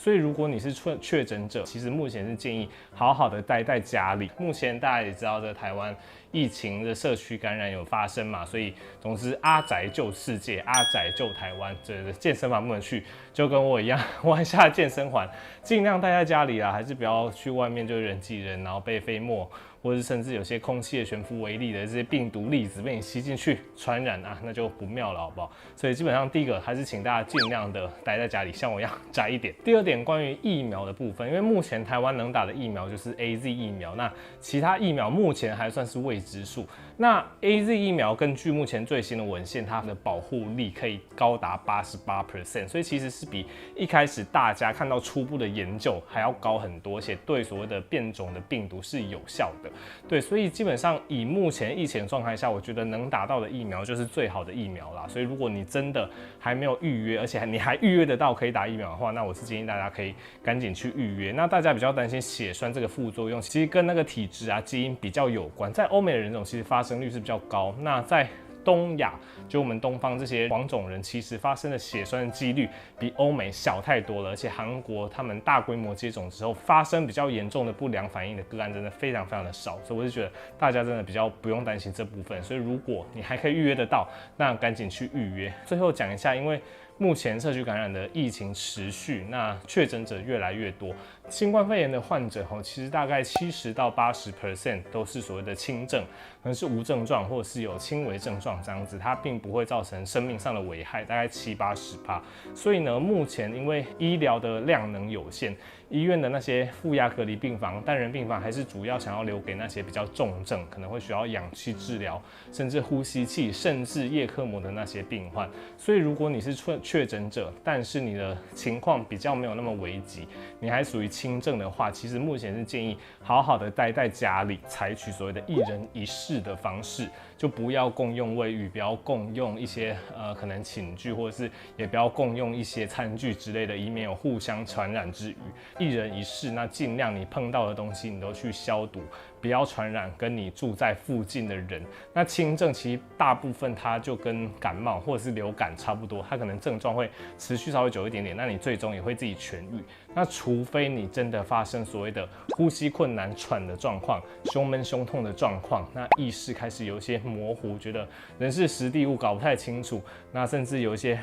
所以如果你是确诊者，其实目前是建议好好的待在家里。目前大家也知道，这台湾疫情的社区感染有发生嘛，所以总之阿宅救世界，阿宅救台湾。这健身房不能去，就跟我一样玩下健身环，尽量待在家里啦，还是不要去外面就人挤人，然后被飞沫或者甚至有些空气的悬浮微粒的这些病毒粒子被你吸进去传染啊，那就不妙了，好不好？所以基本上第一个还是请大家尽量的待在家里，像我一样宅一点。第二点，关于疫苗的部分，因为目前台湾能打的疫苗就是 AZ 疫苗，那其他疫苗目前还算是未知数。那 AZ 疫苗根据目前最新的文献，它的保护力可以高达88%，所以其实是比一开始大家看到初步的研究还要高很多，而且对所谓的变种的病毒是有效的。对，所以基本上以目前疫情的状态下，我觉得能打到的疫苗就是最好的疫苗啦。所以如果你真的还没有预约，而且你还预约得到可以打疫苗的话，那我是建议大家可以赶紧去预约。那大家比较担心血栓这个副作用，其实跟那个体质啊、基因比较有关。在欧美的人种其实发生率是比较高，那在东亚，就我们东方这些黄种人，其实发生的血栓的几率比欧美小太多了。而且韩国他们大规模接种之后，发生比较严重的不良反应的个案真的非常非常的少，所以我是觉得大家真的比较不用担心这部分。所以如果你还可以预约得到，那赶紧去预约。最后讲一下，因为目前社区感染的疫情持续，那确诊者越来越多，新冠肺炎的患者其实大概70%到80% 都是所谓的轻症，可能是无症状或者是有轻微症状这样子，它并不会造成生命上的危害，大概70-80%。所以呢，目前因为医疗的量能有限，医院的那些负压隔离病房、单人病房还是主要想要留给那些比较重症，可能会需要氧气治疗，甚至呼吸器，甚至叶克膜的那些病患。所以如果你是确诊者，但是你的情况比较没有那么危急，你还属于轻症的话，其实目前是建议好好的待在家里，采取所谓的一人一室的方式，就不要共用卫浴，不要共用一些可能寝具，或者是也不要共用一些餐具之类的，以免有互相传染之虞。一人一室，那尽量你碰到的东西你都去消毒，不要传染跟你住在附近的人。那轻症其实大部分它就跟感冒或者是流感差不多，它可能症状会持续稍微久一点点，那你最终也会自己痊愈。那除非你真的发生所谓的呼吸困难、喘的状况、胸闷、胸痛的状况，那意识开始有一些模糊，觉得人事时地物搞不太清楚，那甚至有一些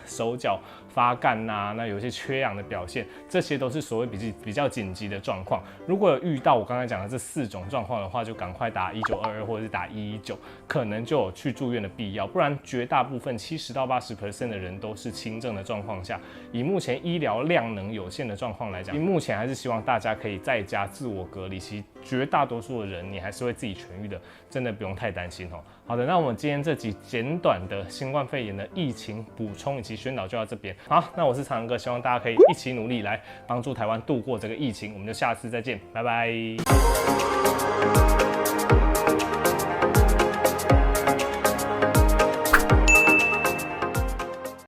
手脚发干呐，那有一些缺氧的表现，这些都是所谓比较紧急的状况。如果有遇到我刚才讲的这4种状况的话，就赶快打1922或者是打119，可能就有去住院的必要。不然绝大部分70%到80% 的人都是轻症的状况下，以目前医疗量能有限的状况来讲，目前还是希望大家可以在家自我隔离。其实绝大多数的人你还是会自己痊愈的，真的不用太担心哦。好的，那我们今天这集简短的新冠肺炎的疫情补充以及宣导就到这边。好，那我是长哥，希望大家可以一起努力来帮助台湾度过这个疫情。我们就下次再见，拜拜。